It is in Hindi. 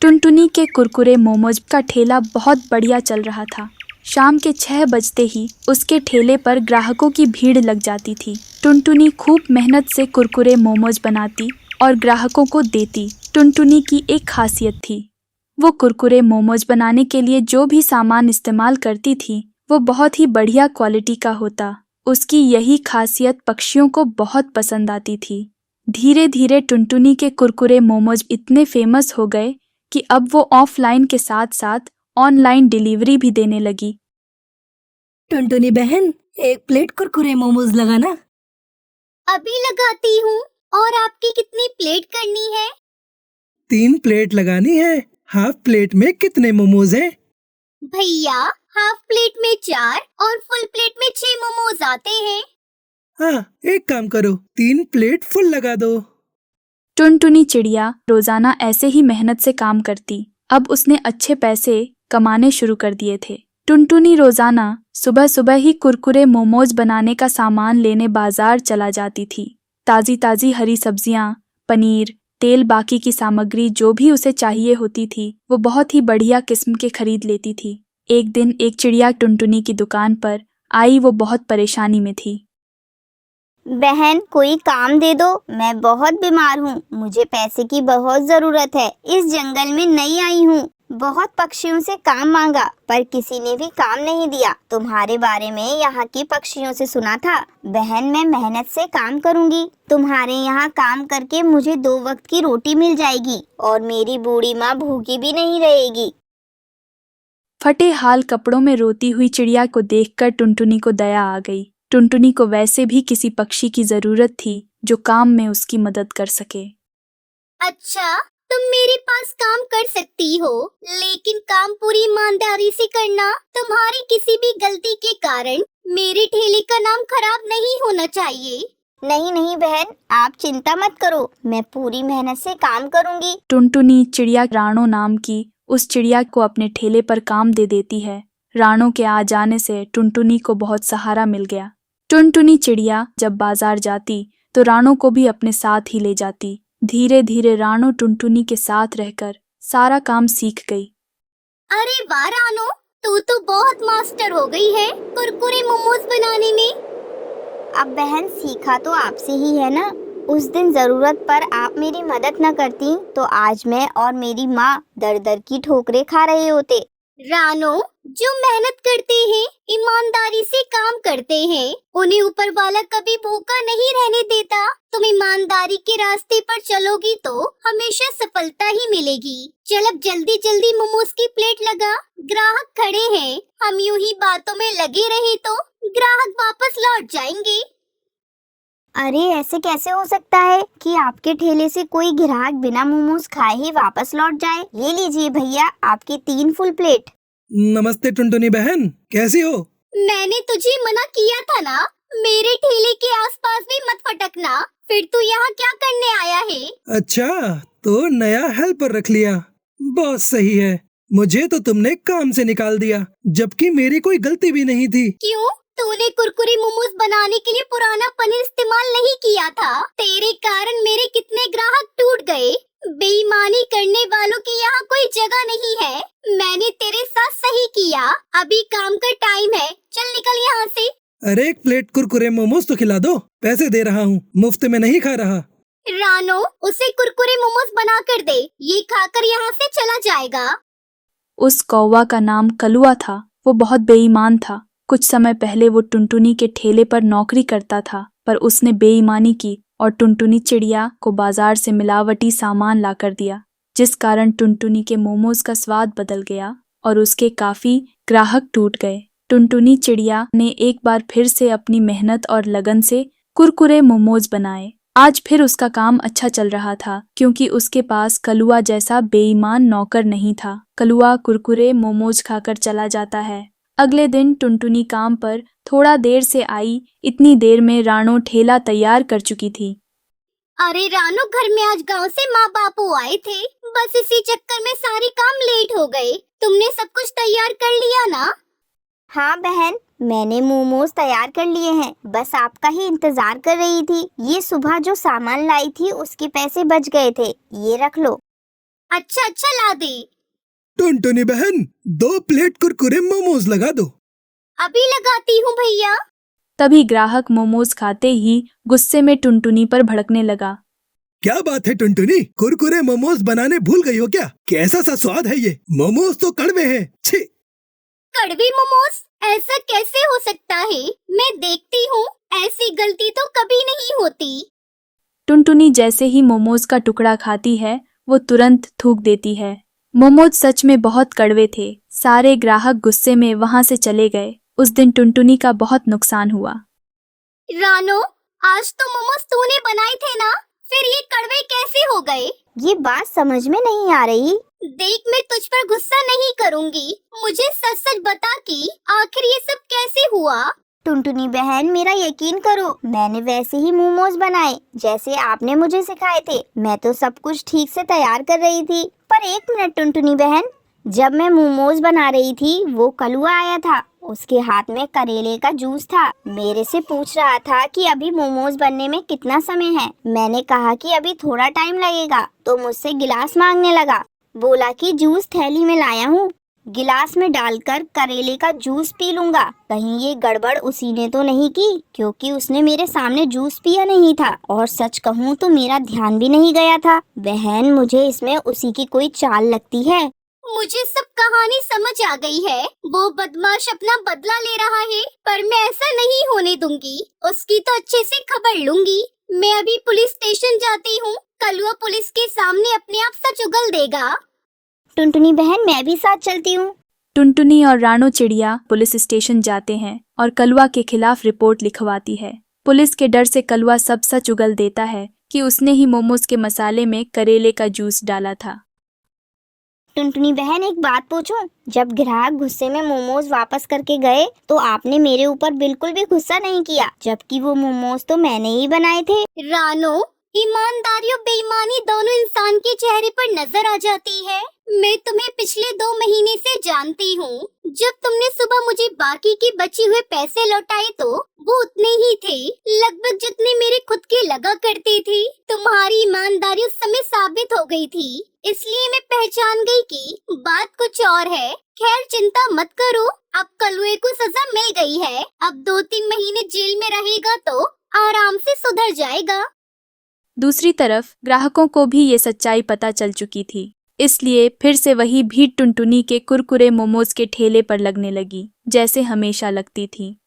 टुनटुनी के कुरकुरे मोमोज का ठेला बहुत बढ़िया चल रहा था। शाम के 6 बजते ही उसके ठेले पर ग्राहकों की भीड़ लग जाती थी। टुनटुनी खूब मेहनत से कुरकुरे मोमोज बनाती और ग्राहकों को देती। टुनटुनी की एक खासियत थी, वो कुरकुरे मोमोज बनाने के लिए जो भी सामान इस्तेमाल करती थी वो बहुत ही बढ़िया क्वालिटी का होता। उसकी यही खासियत पक्षियों को बहुत पसंद आती थी। धीरे धीरे टुनटुनी के कुरकुरे मोमोज इतने फेमस हो गए कि अब वो ऑफलाइन के साथ साथ ऑनलाइन डिलीवरी भी देने लगी। टुनटुनी बहन, एक प्लेट कुरकुरे मोमोज लगाना। अभी लगाती हूँ। और आपकी कितनी प्लेट करनी है? 3 प्लेट लगानी है। हाफ प्लेट में कितने मोमोज हैं? भैया, हाफ प्लेट में 4 और फुल प्लेट में 6 मोमोज आते हैं। हाँ, एक काम करो, 3 प्लेट फुल लगा दो। टुनटुनी चिड़िया रोजाना ऐसे ही मेहनत से काम करती। अब उसने अच्छे पैसे कमाने शुरू कर दिए थे। टुनटुनी रोजाना सुबह सुबह ही कुरकुरे मोमोज बनाने का सामान लेने बाजार चला जाती थी। ताजी ताजी हरी सब्जियां, पनीर, तेल, बाकी की सामग्री जो भी उसे चाहिए होती थी वो बहुत ही बढ़िया किस्म के खरीद लेती थी। एक दिन एक चिड़िया टुनटुनी की दुकान पर आई। वो बहुत परेशानी में थी। बहन, कोई काम दे दो, मैं बहुत बीमार हूँ। मुझे पैसे की बहुत जरूरत है। इस जंगल में नई आई हूँ। बहुत पक्षियों से काम मांगा पर किसी ने भी काम नहीं दिया। तुम्हारे बारे में यहाँ के पक्षियों से सुना था। बहन, मैं मेहनत से काम करूँगी। तुम्हारे यहाँ काम करके मुझे 2 वक्त की रोटी मिल जाएगी और मेरी बूढ़ी माँ भूखी भी नहीं रहेगी। फटे हाल कपड़ों में रोती हुई चिड़िया को देखकर टुनटुनी को दया आ गई। टुनटुनी को वैसे भी किसी पक्षी की जरूरत थी जो काम में उसकी मदद कर सके। अच्छा, तुम मेरे पास काम कर सकती हो, लेकिन काम पूरी ईमानदारी से करना। तुम्हारी किसी भी गलती के कारण मेरे ठेले का नाम खराब नहीं होना चाहिए। नहीं नहीं बहन, आप चिंता मत करो, मैं पूरी मेहनत से काम करूँगी। टुनटुनी चिड़िया राणो नाम की उस चिड़िया को अपने ठेले पर काम दे देती है। राणो के आ जाने से टुनटुनी को बहुत सहारा मिल गया। टुनटुनी चिड़िया जब बाजार जाती तो राणो को भी अपने साथ ही ले जाती। धीरे धीरे राणो टुनटुनी के साथ रहकर सारा काम सीख गई। अरे वाह रानो, तू तो बहुत मास्टर हो गई है कुरकुरे मोमोज बनाने में। अब बहन, सीखा तो आपसे ही है ना। उस दिन जरूरत पर आप मेरी मदद न करती तो आज मैं और मेरी माँ दर दर की ठोकरें खा रहे होते। रानो, जो मेहनत करते हैं, ईमानदारी से काम करते हैं, उन्हें ऊपर वाला कभी भूखा नहीं रहने देता। तुम ईमानदारी के रास्ते पर चलोगी तो हमेशा सफलता ही मिलेगी। चल अब जल्दी जल्दी मोमोज की प्लेट लगा। ग्राहक खड़े हैं, हम यूं ही बातों में लगे रहे तो ग्राहक वापस लौट जाएंगे। अरे, ऐसे कैसे हो सकता है कि आपके ठेले से कोई ग्राहक बिना मोमोज खाए ही वापस लौट जाए। ये लीजिए भैया, आपकी 3 फुल प्लेट। नमस्ते टुनटुनी बहन, कैसी हो? मैंने तुझे मना किया था ना, मेरे ठेले के आसपास भी मत फटकना। फिर तू यहाँ क्या करने आया है? अच्छा, तो नया हेल्पर रख लिया। बहुत सही है। मुझे तो तुमने काम से निकाल दिया, जबकि मेरी कोई गलती भी नहीं थी। क्यों? तूने कुरकुरे मोमोज बनाने के लिए पुराना पनीर इस्तेमाल नहीं किया था। तेरे कारण मेरे कितने ग्राहक टूट गए। बेईमानी करने वालों की यहाँ कोई जगह नहीं है। मैंने तेरे साथ सही किया। अभी काम का टाइम है, चल निकल यहाँ से। अरे, एक प्लेट कुरकुरे मोमोज तो खिला दो, पैसे दे रहा हूँ, मुफ्त में नहीं खा रहा। रानो, उसे कुरकुरे मोमोज बना कर दे, ये खाकर यहाँ से चला जाएगा। उस कौवा का नाम कलुआ था। वो बहुत बेईमान था। कुछ समय पहले वो टुनटुनी के ठेले पर नौकरी करता था, पर उसने बेईमानी की और टुनटुनी चिड़िया को बाजार से मिलावटी सामान लाकर दिया, जिस कारण टुनटुनी के मोमोज का स्वाद बदल गया और उसके काफी ग्राहक टूट गए। टुनटुनी चिड़िया ने एक बार फिर से अपनी मेहनत और लगन से कुरकुरे मोमोज बनाए। आज फिर उसका काम अच्छा चल रहा था, क्योंकि उसके पास कलुआ जैसा बेईमान नौकर नहीं था। कलुआ कुरकुरे मोमोज खाकर चला जाता है। अगले दिन टुनटुनी काम पर थोड़ा देर से आई। इतनी देर में राणो ठेला तैयार कर चुकी थी। अरे रानो, घर में आज गांव से माँ बापू आए थे। बस इसी चक्कर में सारे काम लेट हो गए। तुमने सब कुछ तैयार कर लिया ना? हाँ बहन, मैंने मोमोज तैयार कर लिए हैं। बस आपका ही इंतजार कर रही थी। ये सुबह जो सामान लाई थी उसके पैसे बच गए थे, ये रख लो। अच्छा अच्छा ला दे। टुनटुनी बहन, 2 प्लेट कुरकुरे मोमोज लगा दो। अभी लगाती हूँ भैया। तभी ग्राहक मोमोज खाते ही गुस्से में टुनटुनी पर भड़कने लगा। क्या बात है टुनटुनी, कुरकुरे मोमोज बनाने भूल गई हो क्या? कैसा सा स्वाद है ये? मोमोज तो कड़वे हैं। छी! कड़वे मोमोज? ऐसा कैसे हो सकता है? मैं देखती हूँ ऐसी गलती तो कभी नहीं होती। टुनटुनी जैसे ही मोमोज का टुकड़ा खाती है वो तुरंत थूक देती है। मोमोज सच में बहुत कड़वे थे। सारे ग्राहक गुस्से में वहां से चले गए। उस दिन टुनटुनी का बहुत नुकसान हुआ। रानो, आज तो मोमोज तूने बनाए थे ना, फिर ये कड़वे कैसे हो गए? ये बात समझ में नहीं आ रही। देख, मैं तुझ पर गुस्सा नहीं करूंगी, मुझे सच सच बता कि आखिर ये सब कैसे हुआ। टुनटुनी बहन, मेरा यकीन करो, मैंने वैसे ही मोमोज बनाए जैसे आपने मुझे सिखाए थे। मैं तो सब कुछ ठीक से तैयार कर रही थी। पर एक मिनट टुनटुनी बहन, जब मैं मोमोज बना रही थी वो कलुआ आया था। उसके हाथ में करेले का जूस था। मेरे से पूछ रहा था कि अभी मोमोज बनने में कितना समय है। मैंने कहा कि अभी थोड़ा टाइम लगेगा, तो मुझसे गिलास मांगने लगा। बोला कि जूस थैली में लाया हूँ, गिलास में डालकर करेले का जूस पी लूंगा। कहीं ये गड़बड़ उसी ने तो नहीं की, क्योंकि उसने मेरे सामने जूस पिया नहीं था। और सच कहूँ तो मेरा ध्यान भी नहीं गया था। बहन, मुझे इसमें उसी की कोई चाल लगती है। मुझे सब कहानी समझ आ गई है। वो बदमाश अपना बदला ले रहा है, पर मैं ऐसा नहीं होने दूंगी। उसकी तो अच्छे से खबर लूंगी। मैं अभी पुलिस स्टेशन जाती हूँ। कलुआ पुलिस के सामने अपने आप सच उगल देगा। टुनटुनी बहन, मैं भी साथ चलती हूँ। टुनटुनी और रानो चिड़िया पुलिस स्टेशन जाते हैं और कलुआ के खिलाफ रिपोर्ट लिखवाती है। पुलिस के डर से कलुआ सब सच उगल देता है कि उसने ही मोमोज के मसाले में करेले का जूस डाला था। टुनटुनी बहन, एक बात पूछूं? जब ग्राहक गुस्से में मोमोज वापस करके गए तो आपने मेरे ऊपर बिल्कुल भी गुस्सा नहीं किया, जबकि वो मोमोज तो मैंने ही बनाए थे। रानो, ईमानदारी और बेईमानी दोनों इंसान के चेहरे पर नजर आ जाती है। मैं तुम्हें पिछले 2 महीने से जानती हूँ। जब तुमने सुबह मुझे बाकी के बचे हुए पैसे लौटाए तो वो उतने ही थे, लगभग जितने मेरे खुद के लगा करते थे। तुम्हारी ईमानदारी उस समय साबित हो गई थी, इसलिए मैं पहचान गई कि बात कुछ और है। खैर, चिंता मत करो, अब कलुए को सजा मिल गई है। अब 2-3 महीने जेल में रहेगा तो आराम से सुधर जाएगा। दूसरी तरफ ग्राहकों को भी ये सच्चाई पता चल चुकी थी, इसलिए फिर से वही भीड़ टुनटुनी के कुरकुरे मोमोज के ठेले पर लगने लगी, जैसे हमेशा लगती थी।